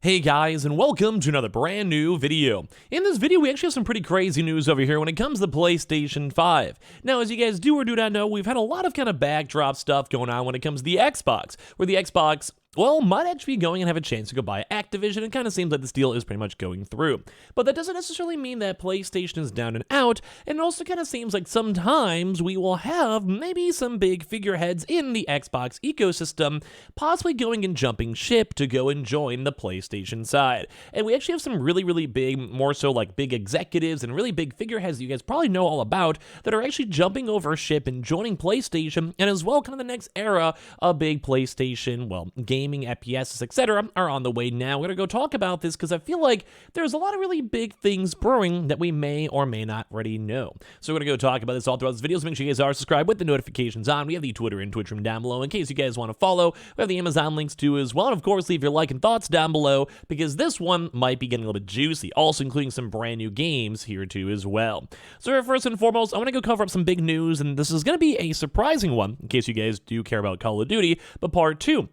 Hey guys, and welcome to another brand new video. In this video, we actually have some pretty crazy news over here when it comes to the PlayStation 5. Now, as you guys do or do not know, we've had a lot of kind of backdrop stuff going on when it comes to the Xbox, where the Xbox might actually be going and have a chance to go buy Activision. It kind of seems like this deal is pretty much going through. But that doesn't necessarily mean that PlayStation is down and out, and it also kind of seems like sometimes we will have maybe some big figureheads in the Xbox ecosystem possibly going and jumping ship to go and join the PlayStation side. And we actually have some really big, more so like big executives and really big figureheads that you guys probably know all about that are actually jumping over ship and joining PlayStation, and as well kind of the next era of big PlayStation, gaming, FPS, etc. are on the way now. We're going to go talk about this because I feel like there's a lot of really big things brewing that we may or may not already know. So we're going to go talk about this all throughout this video, so make sure you guys are subscribed with the notifications on. We have the Twitter and Twitch room down below in case you guys want to follow. We have the Amazon links too as well, and of course leave your like and thoughts down below because this one might be getting a little bit juicy, also including some brand new games here too as well. So first and foremost, I want to go cover up some big news, and this is going to be a surprising one in case you guys do care about Call of Duty, but part 2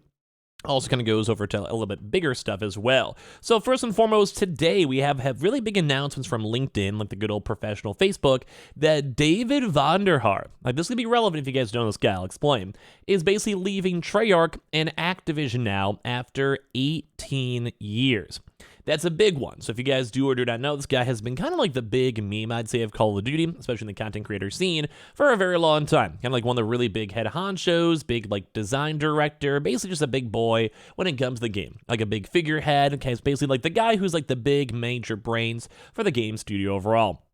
also kind of goes over to a little bit bigger stuff as well. So first and foremost, today we have really big announcements from LinkedIn, like the good old professional Facebook, that David Vonderhaar, like this could be relevant if you guys know this guy, I'll explain, is basically leaving Treyarch and Activision now after 18 years. That's a big one. So if you guys do or do not know, this guy has been kind of like the big meme, I'd say, of Call of Duty, especially in the content creator scene, for a very long time. Kind of like one of the really big head honchos, big like design director, basically just a big boy when it comes to the game. Like a big figurehead, okay, it's basically like the guy who's like the big major brains for the game studio overall.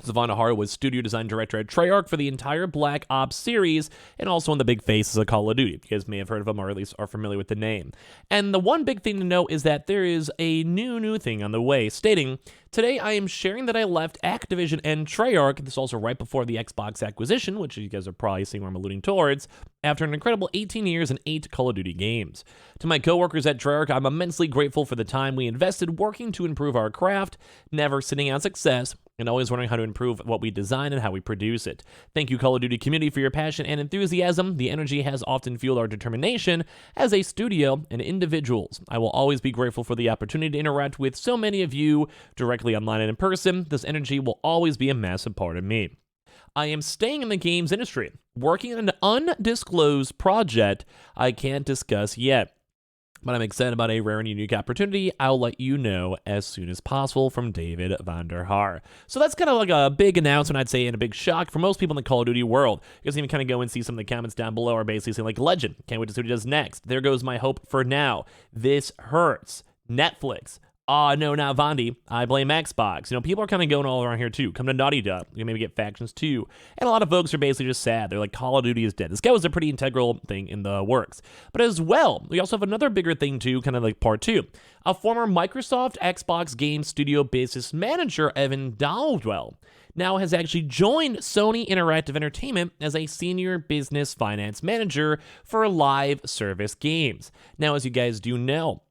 Vonderhaar was studio design director at Treyarch for the entire Black Ops series, and also one of the big faces of Call of Duty. You guys may have heard of him, or at least are familiar with the name. And the one big thing to know is that there is a new thing on the way, stating, "Today I am sharing that I left Activision and Treyarch," this is also right before the Xbox acquisition, which you guys are probably seeing where I'm alluding towards, "after an incredible 18 years and 8 Call of Duty games. To my coworkers at Treyarch, I'm immensely grateful for the time we invested working to improve our craft, never sitting on success, and always wondering how to improve what we design and how we produce it. Thank you, Call of Duty community, for your passion and enthusiasm. The energy has often fueled our determination as a studio and individuals. I will always be grateful for the opportunity to interact with so many of you directly online and in person. This energy will always be a massive part of me. I am staying in the games industry, working on an undisclosed project I can't discuss yet, but I'm excited about a rare and unique opportunity. I'll let you know as soon as possible," from David Vonderhaar. So that's kind of like a big announcement, I'd say, and a big shock for most people in the Call of Duty world. You guys even kind of go and see some of the comments down below are basically saying, like, "Legend, can't wait to see what he does next. There goes my hope for now. This hurts. Netflix. No, not Vondi. I blame Xbox." You know, people are kind of going all around here too. Come to Naughty Dog. You maybe get factions too. And a lot of folks are basically just sad. They're like, Call of Duty is dead. This guy was a pretty integral thing in the works. But as well, we also have another bigger thing too, kind of like part 2. A former Microsoft Xbox Game Studio business manager, Evan Dowdwell, now has actually joined Sony Interactive Entertainment as a senior business finance manager for live service games. Now, as you guys do know,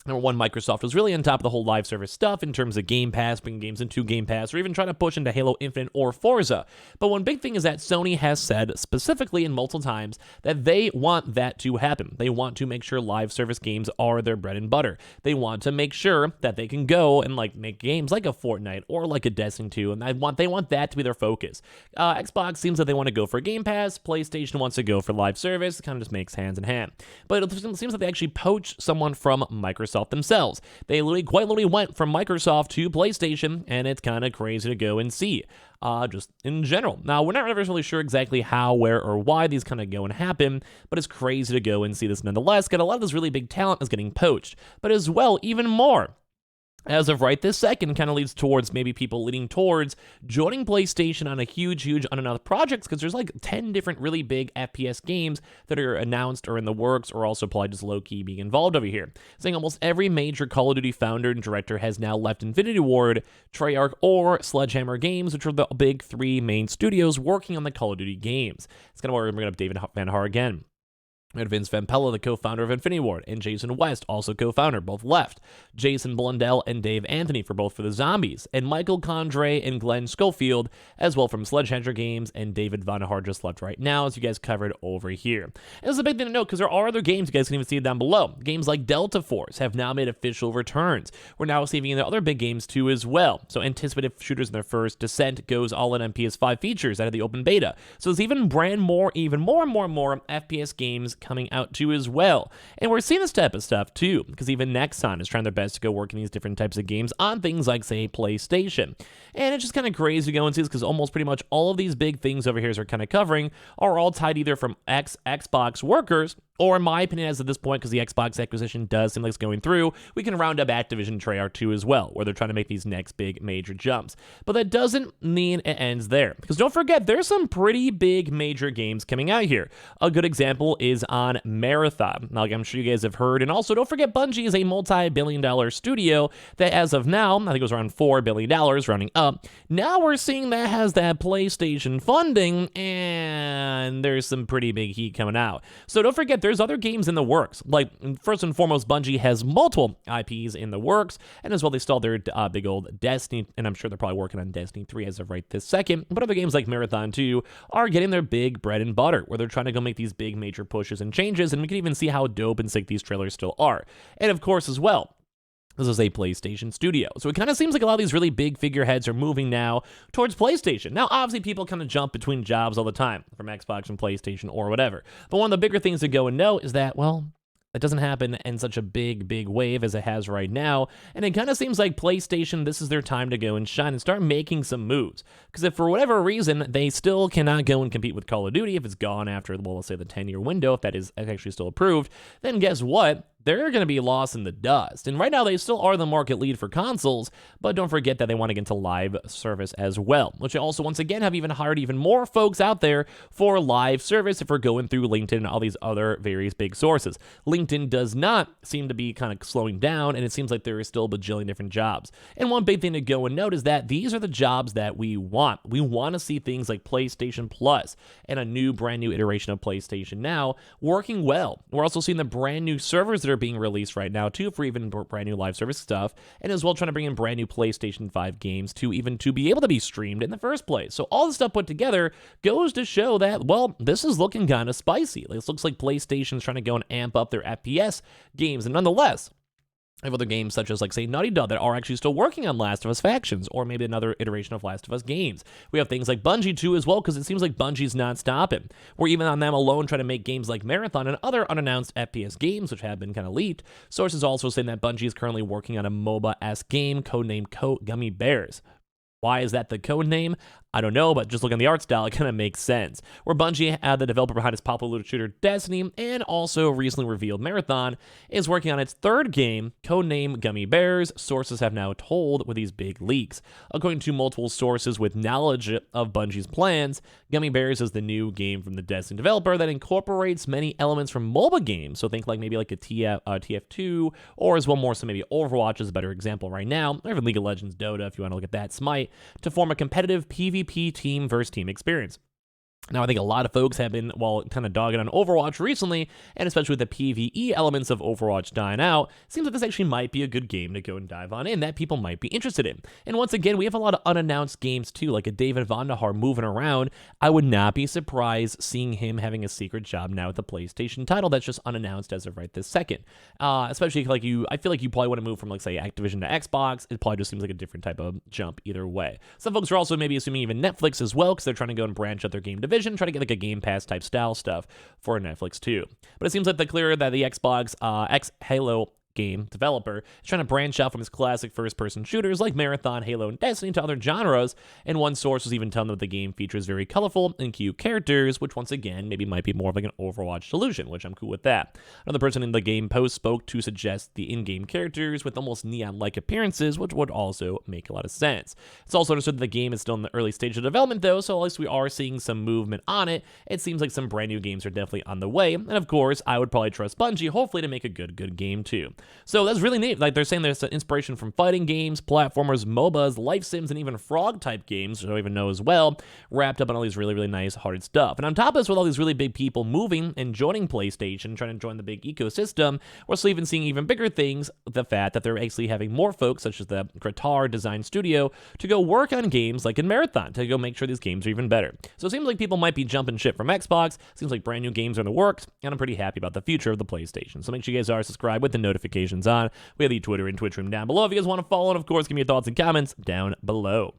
number one, Microsoft was really on top of the whole live service stuff in terms of Game Pass, bringing games into Game Pass, or even trying to push into Halo Infinite or Forza. But one big thing is that Sony has said specifically and multiple times that they want that to happen. They want to make sure live service games are their bread and butter. They want to make sure that they can go and like make games like a Fortnite or like a Destiny 2, and they want that to be their focus. Xbox seems that they want to go for Game Pass. PlayStation wants to go for live service. It kind of just makes hands in hand. But it seems like they actually poached someone from Microsoft themselves. They quite literally went from Microsoft to PlayStation, and it's kind of crazy to go and see, just in general. Now, we're not really sure exactly how, where, or why these kind of go and happen, but it's crazy to go and see this nonetheless, because a lot of this really big talent is getting poached. But as well, even more, as of right this second, kind of leads towards maybe people leading towards joining PlayStation on a huge unannounced projects, because there's like 10 different really big FPS games that are announced or in the works, or also probably just low-key being involved over here. Saying almost every major Call of Duty founder and director has now left Infinity Ward, Treyarch, or Sledgehammer Games, which are the big 3 main studios working on the Call of Duty games. It's kind of where we're bringing up David Vonderhaar again. We had Vince Vampella, the co-founder of Infinity Ward, and Jason West, also co-founder, both left. Jason Blundell and Dave Anthony for both for the Zombies, and Michael Condrey and Glenn Schofield as well from Sledgehammer Games, and David Vonnevar just left right now, as you guys covered over here. And this is a big thing to note because there are other games, you guys can even see it down below. Games like Delta Force have now made official returns. We're now seeing the other big games too as well. So anticipated shooters in their first Descent goes all in on PS5 features out of the open beta. So there's even more and more FPS games coming out too as well. And we're seeing this type of stuff too, because even Nexon is trying their best to go work in these different types of games on things like, say, PlayStation. And it's just kind of crazy to go and see this because almost pretty much all of these big things over here as we're kind of covering are all tied either from Xbox workers, or in my opinion, as of this point, because the Xbox acquisition does seem like it's going through, we can round up Activision and Treyarch too as well, where they're trying to make these next big major jumps. But that doesn't mean it ends there, because don't forget, there's some pretty big major games coming out here. A good example is on Marathon. Now, I'm sure you guys have heard, and also don't forget, Bungie is a multi-billion-dollar studio that as of now, I think it was around $4 billion, rounding up. Now we're seeing that has that PlayStation funding, and there's some pretty big heat coming out. So don't forget, there's other games in the works. Like, first and foremost, Bungie has multiple IPs in the works, and as well, they still have their big old Destiny, and I'm sure they're probably working on Destiny 3 as of right this second, but other games like Marathon 2 are getting their big bread and butter, where they're trying to go make these big major pushes and changes, and we can even see how dope and sick these trailers still are. And of course, as well, this is a PlayStation studio. So it kind of seems like a lot of these really big figureheads are moving now towards PlayStation. Now, obviously, people kind of jump between jobs all the time from Xbox and PlayStation or whatever. But one of the bigger things to go and know is that, well, it doesn't happen in such a big wave as it has right now, and it kind of seems like PlayStation, this is their time to go and shine and start making some moves. Because if for whatever reason they still cannot go and compete with Call of Duty, if it's gone after, well, let's say the 10-year window, if that is actually still approved, then guess what? They're going to be lost in the dust. And right now, they still are the market lead for consoles, but don't forget that they want to get into live service as well, which also, once again, have even hired even more folks out there for live service if we're going through LinkedIn and all these other various big sources. LinkedIn does not seem to be kind of slowing down, and it seems like there is still a bajillion different jobs. And one big thing to go and note is that these are the jobs that we want. We want to see things like PlayStation Plus and a new, brand new iteration of PlayStation Now working well. We're also seeing the brand new servers that are being released right now too for even brand new live service stuff, and as well trying to bring in brand new PlayStation 5 games to be able to be streamed in the first place. So all this stuff put together goes to show that, well, this is looking kind of spicy. This looks like PlayStation's trying to go and amp up their FPS games, and nonetheless, I have other games such as, like, say, Naughty Dog that are actually still working on Last of Us Factions, or maybe another iteration of Last of Us games. We have things like Bungie, too, as well, because it seems like Bungie's not stopping. We're even on them alone trying to make games like Marathon and other unannounced FPS games, which have been kind of leaked. Sources also saying that Bungie is currently working on a MOBA-esque game codenamed Gummy Bears. Why is that the code name? I don't know, but just looking at the art style, it kind of makes sense. Where Bungie, the developer behind its popular shooter Destiny, and also recently revealed Marathon, is working on its third game, codenamed Gummy Bears, sources have now told with these big leaks. According to multiple sources with knowledge of Bungie's plans, Gummy Bears is the new game from the Destiny developer that incorporates many elements from MOBA games. So think like maybe like a TF2, or as well more so maybe Overwatch is a better example right now, or even League of Legends, Dota, if you want to look at that, Smite, to form a competitive PvP team versus team experience. Now, I think a lot of folks have been, well, kind of dogging on Overwatch recently, and especially with the PvE elements of Overwatch dying out, it seems like this actually might be a good game to go and dive on in that people might be interested in. And once again, we have a lot of unannounced games too, like a David Vonnevar moving around. I would not be surprised seeing him having a secret job now with the PlayStation title that's just unannounced as of right this second. Especially like I feel like you probably want to move from, like, say, Activision to Xbox. It probably just seems like a different type of jump either way. Some folks are also maybe assuming even Netflix as well, because they're trying to go and branch out their game division, try to get like a Game Pass type style stuff for Netflix too. But it seems like the clear that the Xbox Halo game developer is trying to branch out from his classic first-person shooters like Marathon, Halo, and Destiny to other genres, and one source was even telling them that the game features very colorful and cute characters, which once again maybe might be more of like an Overwatch solution, which I'm cool with that. Another person in the game post spoke to suggest the in-game characters with almost neon-like appearances, which would also make a lot of sense. It's also understood that the game is still in the early stage of development though, so at least we are seeing some movement on it. It seems like some brand new games are definitely on the way, and of course, I would probably trust Bungie hopefully to make a good game too. So that's really neat. Like they're saying there's inspiration from fighting games, platformers, MOBAs, life sims, and even frog-type games, which I don't even know as well, wrapped up in all these really, really nice, hard stuff. And on top of this, with all these really big people moving and joining PlayStation, trying to join the big ecosystem, we're still even seeing even bigger things, the fact that they're actually having more folks, such as the Qatar Design Studio, to go work on games like in Marathon, to go make sure these games are even better. So it seems like people might be jumping ship from Xbox, seems like brand new games are in the works, and I'm pretty happy about the future of the PlayStation. So make sure you guys are subscribed with the notifications on. We have the Twitter and Twitch room down below if you guys want to follow, and of course, give me your thoughts and comments down below.